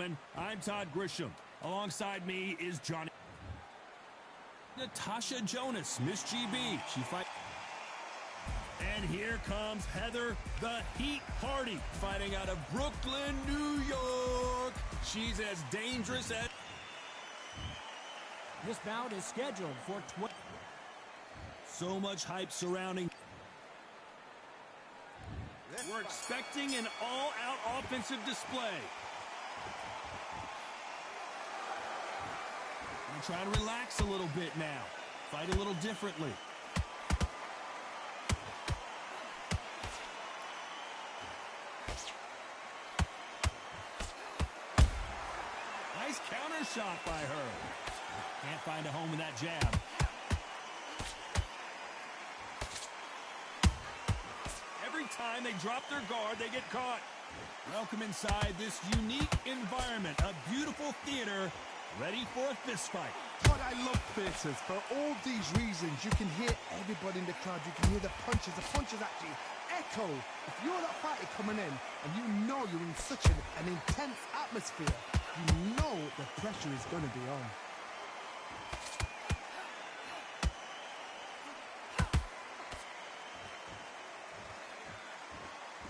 I'm Todd Grisham. Alongside me is Johnny. Natasha Jonas, Miss GB. She fight. And here comes Heather the Heat Hardy, fighting out of Brooklyn, New York. She's as dangerous as... This bout is scheduled for 20. So much hype surrounding. We're expecting an all-out offensive display. I'm trying to relax a little bit now. Fight a little differently. Nice counter shot by her. Can't find a home with that jab. Every time they drop their guard, they get caught. Welcome inside this unique environment. A beautiful theater, ready for a fist fight. God, I love theaters. For all these reasons, you can hear everybody in the crowd. You can hear the punches. The punches actually echo. If you're that fighter coming in and you know you're in such an intense atmosphere, you know the pressure is going to be on.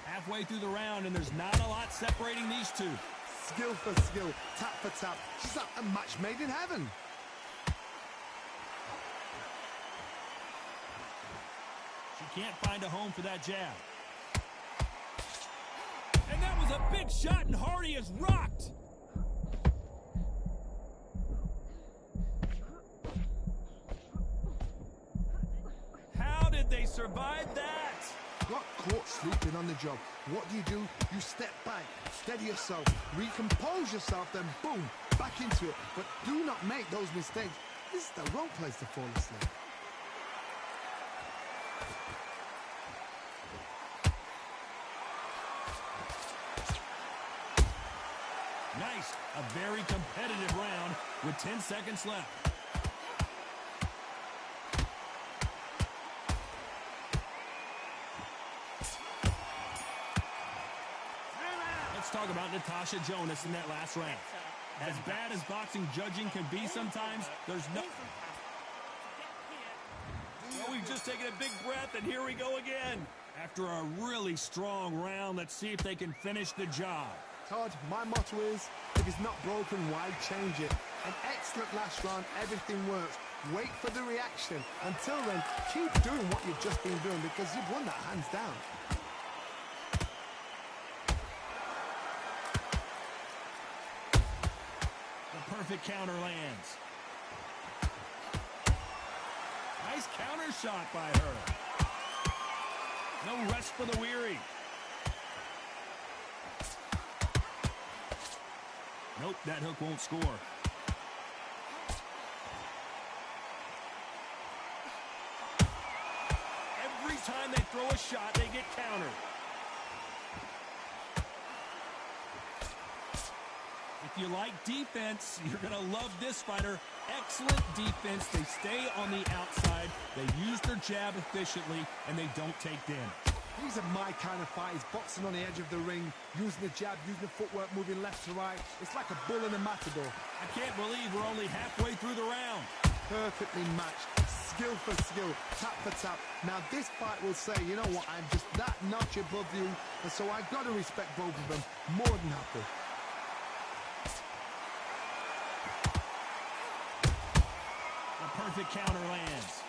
Halfway through the round, and there's not a lot separating these two. Skill for skill, tap for tap. She's like a match made in heaven. She can't find a home for that jab. And that was a big shot, and Hardy is rocked. How did they survive that? Got caught sleeping on the job. What do? You step back, steady yourself, recompose yourself, then boom, back into it. But do not make those mistakes. This is the wrong place to fall asleep. Nice. A very competitive round with 10 seconds left. Let's talk about Natasha Jonas in that last round. As bad as boxing judging can be sometimes, there's no... Well, we've just taken a big breath, and here we go again. After a really strong round, let's see if they can finish the job. Todd, my motto is, if it's not broken, why change it? An excellent last round, everything works. Wait for the reaction. Until then, keep doing what you've just been doing because you've won that hands down. The perfect counter lands. Nice counter shot by her. No rest for the weary. Nope, that hook won't score. Every time they throw a shot, they get countered. If you like defense, you're going to love this fighter. Excellent defense. They stay on the outside. They use their jab efficiently, and they don't take damage. These are my kind of fights, boxing on the edge of the ring, using the jab, using the footwork, moving left to right. It's like a bull in a matador. I can't believe we're only halfway through the round. Perfectly matched, skill for skill, tap for tap. Now this fight will say, you know what, I'm just that notch above you, and so I've got to respect both of them. More than happy. The perfect counter lands.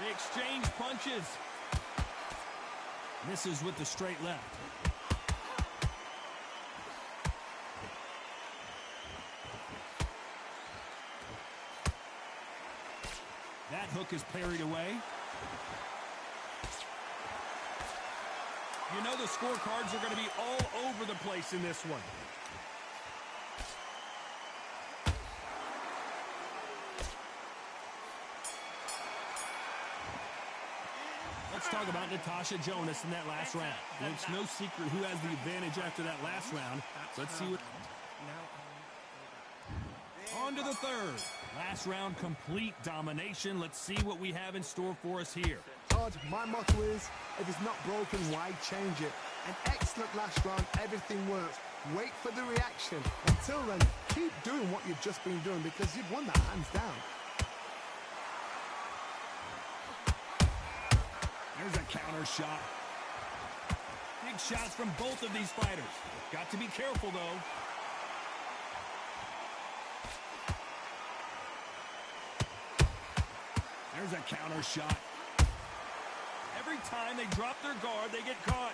They exchange punches. Misses with the straight left. That hook is parried away. You know the scorecards are going to be all over the place in this one. Let's talk about Natasha Jonas in that last round. And it's no secret who has the advantage after that last round. Let's see what... On to the third. Last round, complete domination. Let's see what we have in store for us here. Todd, my motto is, if it's not broken, why change it? An excellent last round, everything works. Wait for the reaction. Until then, keep doing what you've just been doing because you've won that hands down. There's a counter shot. Big shots from both of these fighters. Got to be careful, though. There's a counter shot. Every time they drop their guard, they get caught.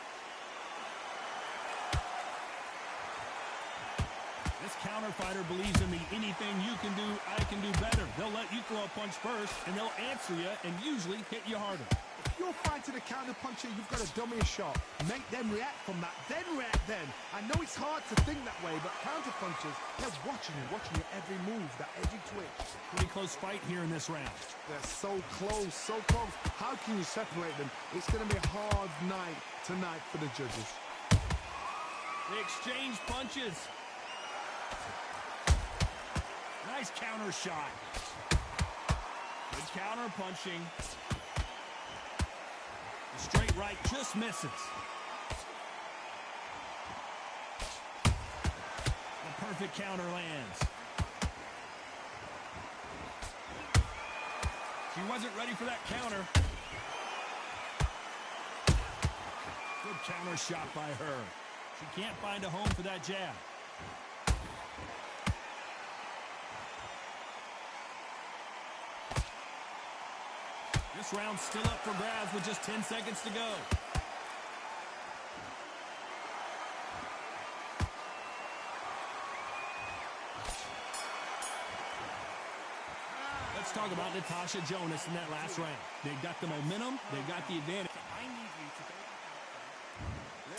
This counter fighter believes in the anything you can do, I can do better. They'll let you throw a punch first, and they'll answer you and usually hit you harder. If you're fighting a counter puncher, you've got to dummy a shot. Make them react from that, then react then. I know it's hard to think that way, but counter punchers, they're watching your every move, that every twitch. Pretty close fight here in this round. They're so close, so close. How can you separate them? It's going to be a hard night tonight for the judges. They exchange punches. Nice counter shot. Good counter punching. The straight right just misses. The perfect counter lands. She wasn't ready for that counter. Good counter shot by her. She can't find a home for that jab. This round's still up for grabs with just 10 seconds to go. Let's talk about Natasha Jonas in that last round. They got the momentum. They got the advantage.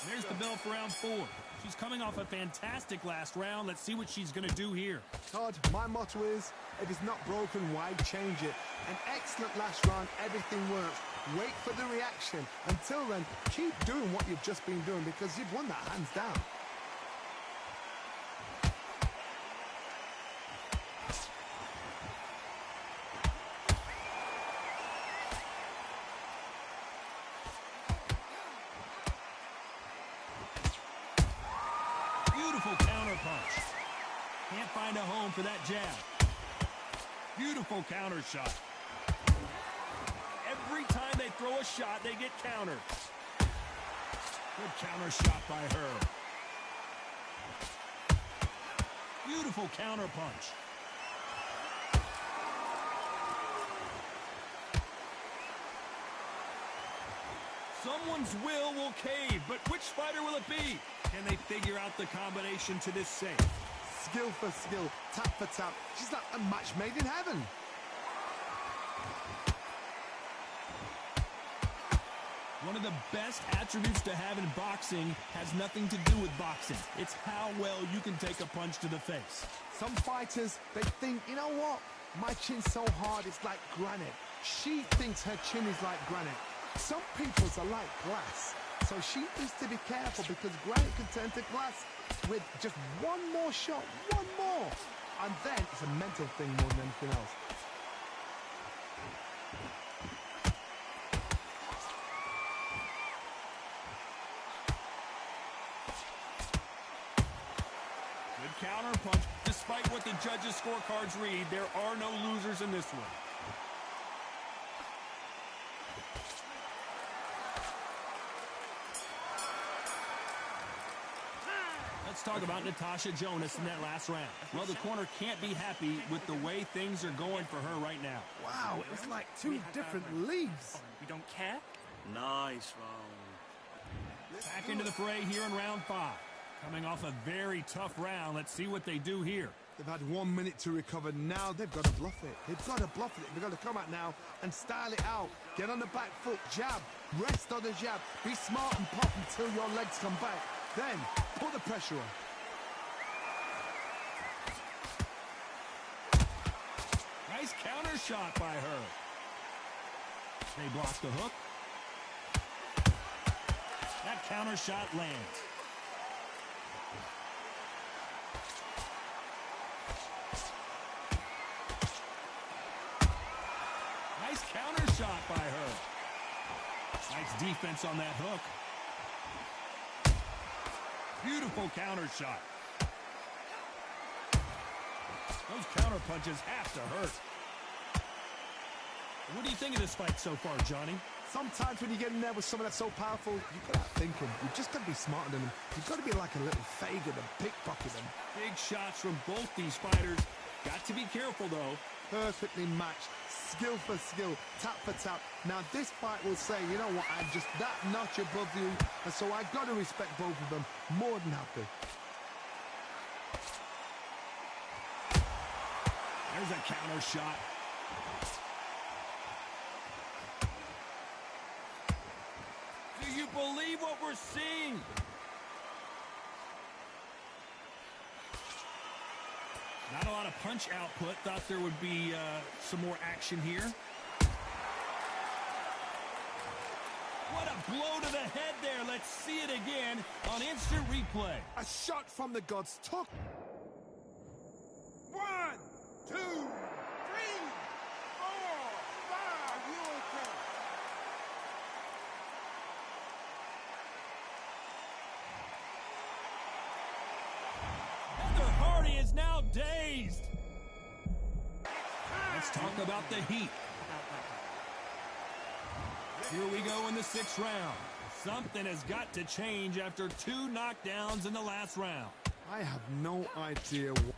There's the bell for round 4. She's coming off a fantastic last round. Let's see what she's going to do here. Todd, my motto is, if it's not broken, why change it? An excellent last round, everything works. Wait for the reaction. Until then, keep doing what you've just been doing because you've won that hands down. Beautiful counter punch. Can't find a home for that jab. Beautiful counter shot. Every time they throw a shot, they get countered. Good counter shot by her. Beautiful counter punch. Someone's will cave, but which fighter will it be? Can they figure out the combination to this safe? Skill for skill, tap for tap. She's like a match made in heaven. One of the best attributes to have in boxing has nothing to do with boxing. It's how well you can take a punch to the face. Some fighters, they think, you know what? My chin's so hard, it's like granite. She thinks her chin is like granite. Some people's are like glass. So she needs to be careful because granite can turn to glass with just one more shot, one more. And then it's a mental thing more than anything else. Good counter punch. Despite what the judges' scorecards read, there are no losers in this one. Let's talk about Natasha Jonas in that last round. Well, the corner can't be happy with the way things are going for her right now. Wow, it's like two different leagues. We don't care. Nice round. Back into the fray here in round 5. Coming off a very tough round. Let's see what they do here. They've had 1 minute to recover. Now they've got to bluff it. They've got to bluff it. They've got to come out now and style it out. Get on the back foot, jab, rest on the jab. Be smart and pop until your legs come back. Then, put the pressure on. Nice counter shot by her. They block the hook. That counter shot lands. Nice counter shot by her. Nice defense on that hook. Beautiful counter shot. Those counter punches have to hurt. What do you think of this fight so far, Johnny? Sometimes when you get in there with someone that's so powerful, you've got to think him. You've just got to be smarter than him. You've got to be like a little Fagan and pickpocket him. Big shots from both these fighters. Got to be careful, though. Perfectly matched. Skill for skill. Tap for tap. Now, this fight will say, you know what, I'm just that notch above you. And so I've got to respect both of them. More than happy. There's a counter shot. Do you believe what we're seeing? Not a lot of punch output. Thought there would be some more action here. What a blow to the head there. Let's see it again on instant replay. A shot from the gods. Took. 1, 2, 3, 4, 5. You okay? Heather Hardy is now dazed. Let's talk about the heat. Here we go in the 6th round. Something has got to change after 2 knockdowns in the last round. I have no idea. You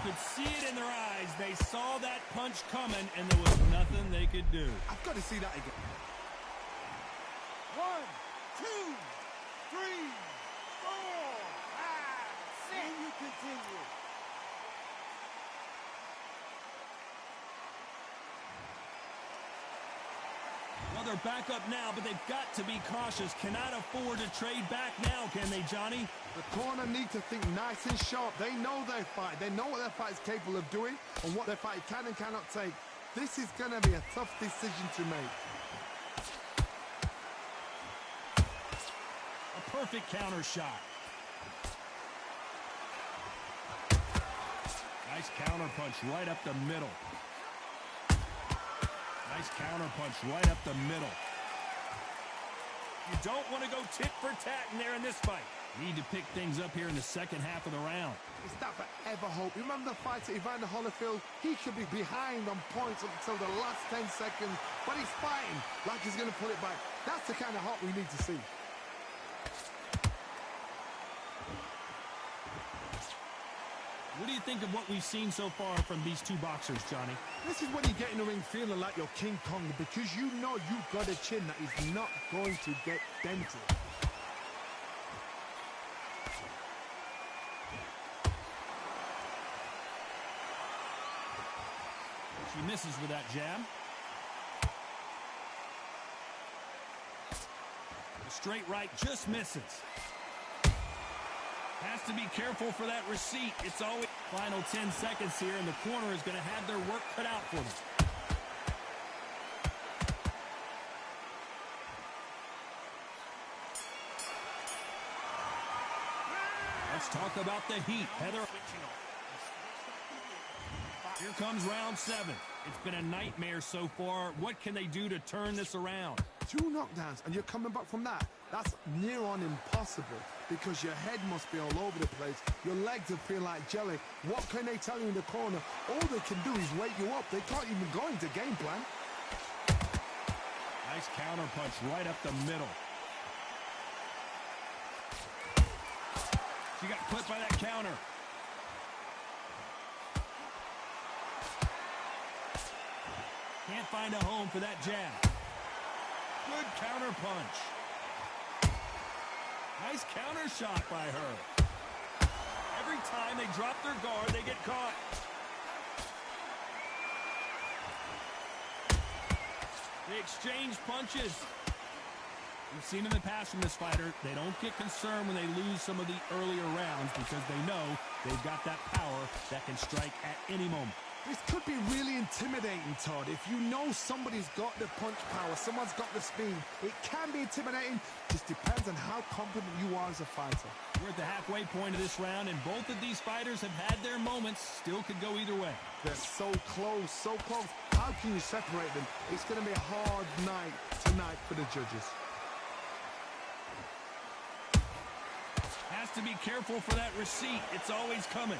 could see it in their eyes. They saw that punch coming, and there was nothing they could do. I've got to see that again. 1, 2, 3, 4, 5, 6. And you continue. Well, they're back up now, but they've got to be cautious. Cannot afford to trade back now, can they, Johnny? The corner need to think nice and sharp. They know their fight. They know what their fight is capable of doing and what their fight can and cannot take. This is going to be a tough decision to make. A perfect counter shot. Nice counter punch right up the middle. Nice counter punch right up the middle. You don't want to go tit for tat in there in this fight. Need to pick things up here in the second half of the round. Is that forever hope? Remember the fight at Evander Holyfield? He should be behind on points until the last 10 seconds, but he's fighting like he's going to pull it back. That's the kind of hope we need to see. What do you think of what we've seen so far from these two boxers, Johnny? This is when you get in the ring feeling like you're King Kong, because you know you've got a chin that is not going to get dented. She misses with that jab. The straight right just misses. Has to be careful for that receipt. It's always final 10 seconds here, and the corner is going to have their work cut out for them. Let's talk about the heat. Heather. Here comes round 7. It's been a nightmare so far. What can they do to turn this around? 2 knockdowns, and you're coming back from that. That's near on impossible, because your head must be all over the place. Your legs will feel like jelly. What can they tell you in the corner? All they can do is wake you up. They can't even go into game plan. Nice counter punch right up the middle. She got clipped by that counter. Can't find a home for that jab. Good counter punch. Nice counter shot by her. Every time they drop their guard, they get caught. They exchange punches. We've seen in the past from this fighter, they don't get concerned when they lose some of the earlier rounds because they know they've got that power that can strike at any moment. This could be really intimidating, Todd. If you know somebody's got the punch power, someone's got the speed, it can be intimidating. Just depends on how confident you are as a fighter. We're at the halfway point of this round, and both of these fighters have had their moments. Still could go either way. They're so close, so close. How can you separate them? It's going to be a hard night tonight for the judges. to be careful for that receipt. It's always coming.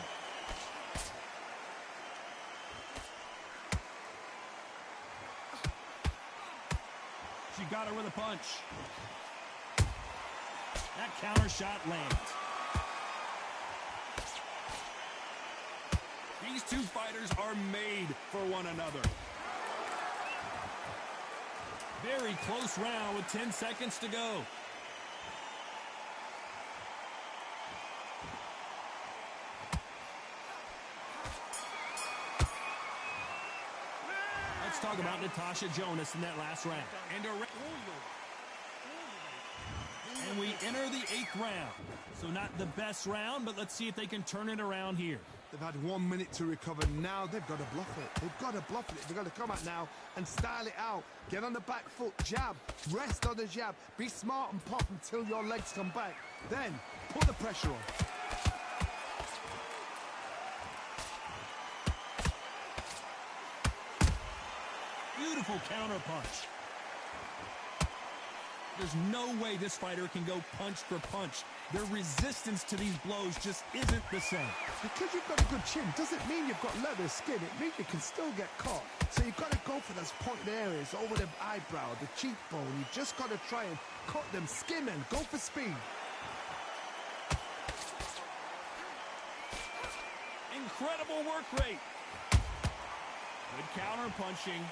She got her with a punch. That counter shot lands. These two fighters are made for one another. Very close round with 10 seconds to go. Let's talk about Natasha Jonas in that last round. And we enter the 8th round. So not the best round, but let's see if they can turn it around here. They've had 1 minute to recover. Now they've got to bluff it. They've got to bluff it. They've got to come out now and style it out. Get on the back foot, jab, rest on the jab. Be smart and pop until your legs come back. Then put the pressure on. Beautiful counter punch. There's no way this fighter can go punch for punch. Their resistance to these blows just isn't the same. Because you've got a good chin doesn't mean you've got leather skin. It means you can still get caught. So you've got to go for those pointed areas over the eyebrow, the cheekbone. You just got to try and cut them, skim them, go for speed. Incredible work rate. Good counter punching.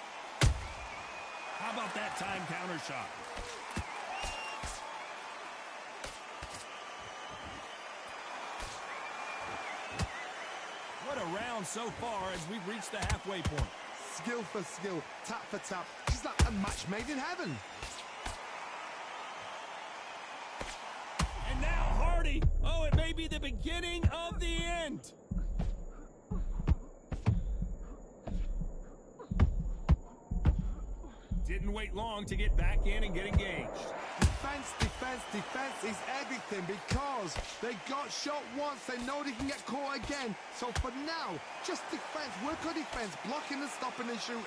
How about that time counter shot? What a round so far as we've reached the halfway point. Skill for skill, tap for tap. She's like a match made in heaven. And now Hardy. Oh, it may be the beginning of the end. Didn't wait long to get back in and get engaged. Defense, defense, defense is everything because they got shot once. They know they can get caught again. So for now, just defense, work on defense, blocking and stopping and shooting.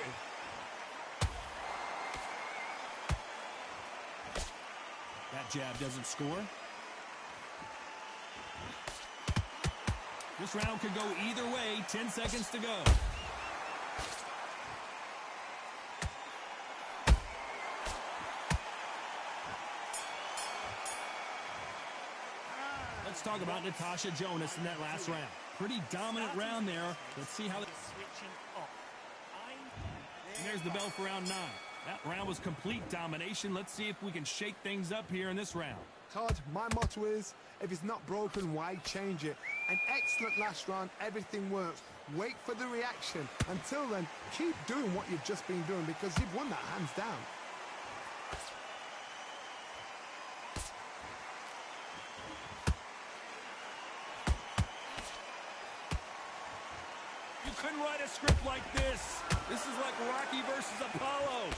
That jab doesn't score. This round could go either way. 10 seconds to go. Let's talk about Natasha Jonas in that last round. Pretty dominant round there. Let's see how... And there's the bell for round 9. That round was complete domination. Let's see if we can shake things up here in this round. Todd, my motto is, if it's not broken, why change it? An excellent last round, everything works. Wait for the reaction. Until then, keep doing what you've just been doing because you've won that hands down. You couldn't write a script like this. This is like Rocky versus Apollo.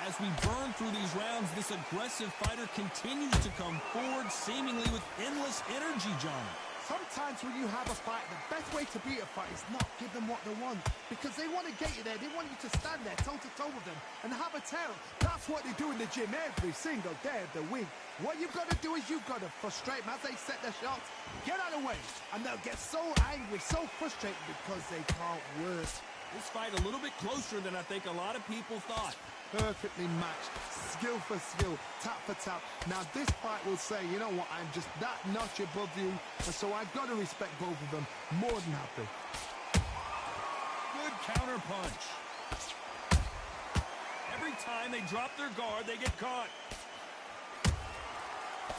As we burn through these rounds, this aggressive fighter continues to come forward, seemingly with endless energy, Johnny. Sometimes when you have a fight, the best way to beat a fight is not give them what they want. Because they want to get you there. They want you to stand there toe-to-toe with them and have a tail. That's what they do in the gym every single day of the week. What you've got to do is you've got to frustrate them as they set their shots. Get out of the way. And they'll get so angry, so frustrated because they can't work. This fight a little bit closer than I think a lot of people thought. Perfectly matched, skill for skill, tap for tap. Now this fight will say, you know what, I'm just that notch above you, and so I've got to respect both of them. More than happy. Good counter punch. Every time they drop their guard, they get caught.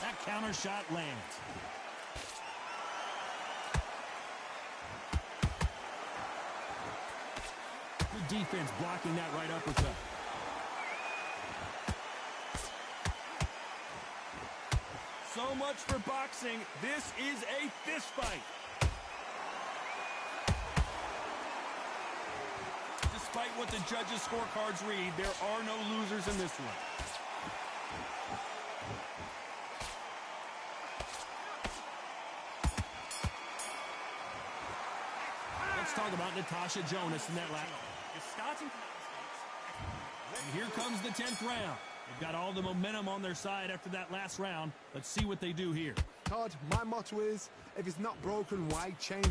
That counter shot lands. Good defense blocking that right uppercut. So much for boxing. This is a fist fight. Despite what the judges' scorecards read, there are no losers in this one. Let's talk about Natasha Jonas in that lap. You're starting from that mistakes. And here comes the 10th round. They've got all the momentum on their side after that last round. Let's see what they do here. Todd, my motto is, if it's not broken, why change?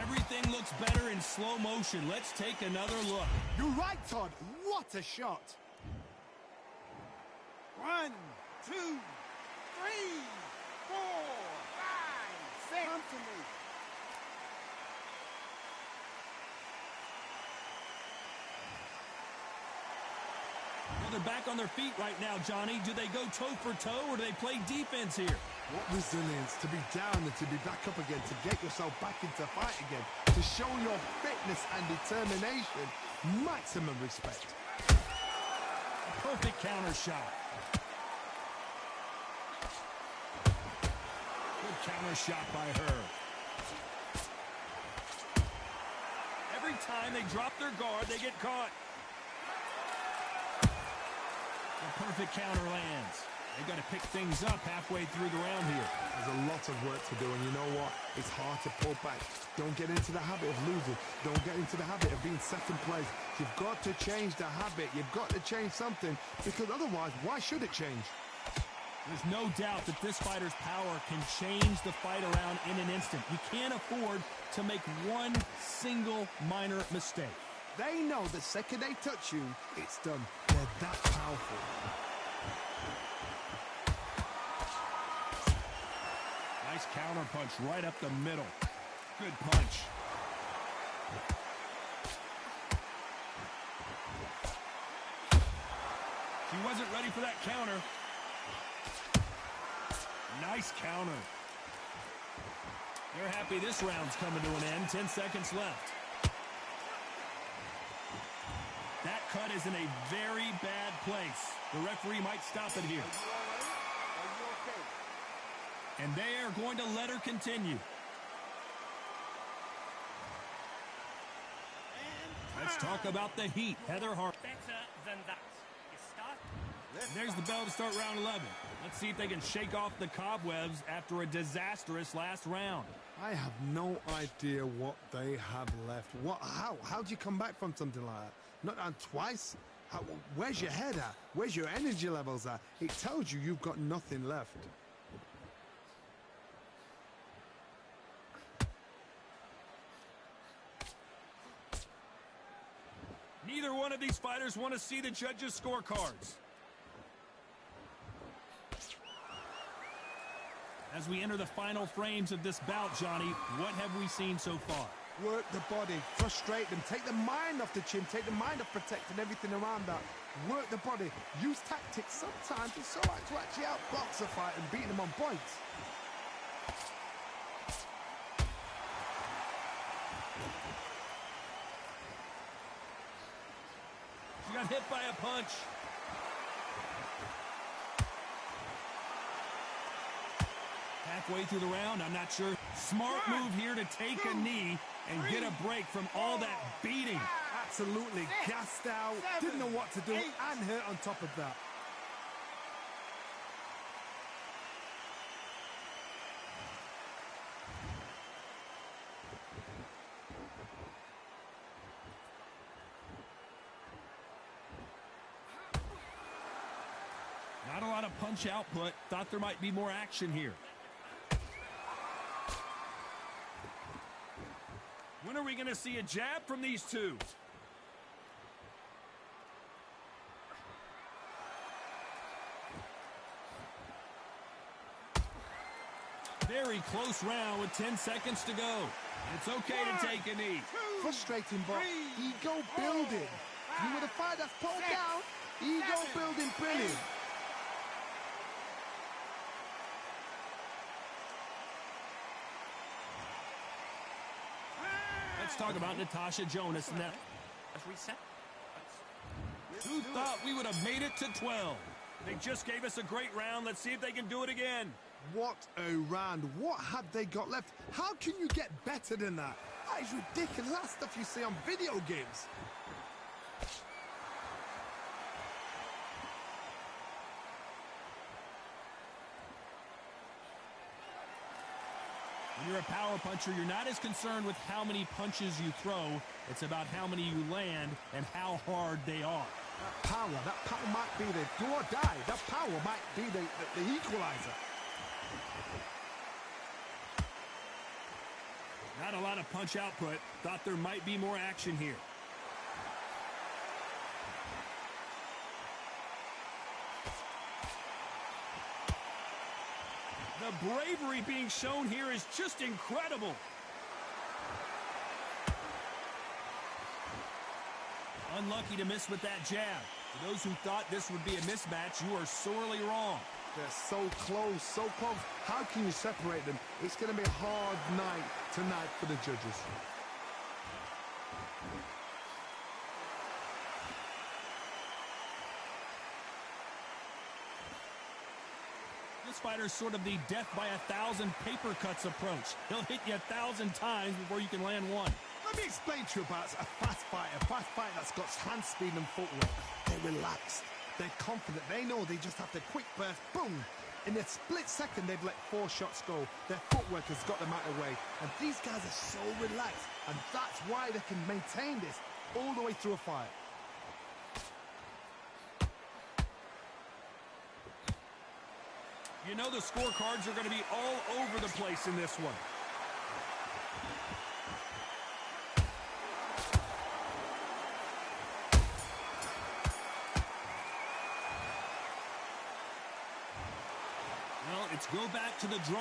Everything looks better in slow motion. Let's take another look. You're right, Todd. What a shot. 1, 2, 3, 4, 5, 6. Come to me. Well, they're back on their feet right now, Johnny. Do they go toe for toe or do they play defense here? What resilience to be down and to be back up again, to get yourself back into fight again, to show your fitness and determination. Maximum respect. A perfect counter shot. Good counter shot by her. Every time they drop their guard, they get caught. A perfect counter lands. They've got to pick things up halfway through the round here. There's a lot of work to do, and you know what? It's hard to pull back. Don't get into the habit of losing. Don't get into the habit of being second place. You've got to change the habit. You've got to change something, because otherwise, why should it change? There's no doubt that this fighter's power can change the fight around in an instant. You can't afford to make one single minor mistake. They know the second they touch you, it's done. They're that powerful. Nice counter punch right up the middle. Good punch. She wasn't ready for that counter. Nice counter. They're happy this round's coming to an end. 10 seconds left. That cut is in a very bad place. The referee might stop it here. Are you all right? Are you okay? And they are going to let her continue. Let's talk about the heat. Heather Hart. Better than that. You start. There's the bell to start round 11. Let's see if they can shake off the cobwebs after a disastrous last round. I have no idea what they have left. How do you come back from something like that? Not on twice? Where's your head at? Where's your energy levels at? It tells you you've got nothing left. Neither one of these fighters want to see the judges' scorecards. As we enter the final frames of this bout, Johnny, what have we seen so far? Work the body, frustrate them, take the mind off the chin, take the mind off protecting everything around that. Work the body, use tactics. Sometimes it's all right to actually outbox a fight and beat them on points. She got hit by a punch. Halfway through the round, I'm not sure. Smart move here to take a knee and get a break from all that beating. Absolutely gassed out, didn't know what to do, and hurt on top of that. Not a lot of punch output. Thought there might be more action here. When are we going to see a jab from these two? Very close round with 10 seconds to go. It's okay to take a knee. Frustrating, but ego building. You with a fight that's pulled down, ego building brilliant. Let's talk about Natasha Jonas and that. Let's reset. Who thought we would have made it to 12? They just gave us a great round. Let's see if they can do it again. What a round. What have they got left? How can you get better than that? That is ridiculous. That's stuff you see on video games. You're a power puncher. You're not as concerned with how many punches you throw. It's about how many you land and how hard they are. That power might be the do or die. That power might be the equalizer. Not a lot of punch output. Thought there might be more action here. The bravery being shown here is just incredible. Unlucky to miss with that jab. For those who thought this would be a mismatch, you are sorely wrong. They're so close, so close. How can you separate them? It's going to be a hard night tonight for the judges. This fighter's sort of the death by 1,000 paper cuts approach. He'll hit you 1,000 times before you can land one. Let me explain to you about a fast fighter that's got hand speed and footwork. They're relaxed. They're confident. They know they just have to quick burst, boom. In a split second, they've let 4 shots go. Their footwork has got them out of the way. And these guys are so relaxed. And that's why they can maintain this all the way through a fight. You know the scorecards are going to be all over the place in this one. Well, it's go back to the draw.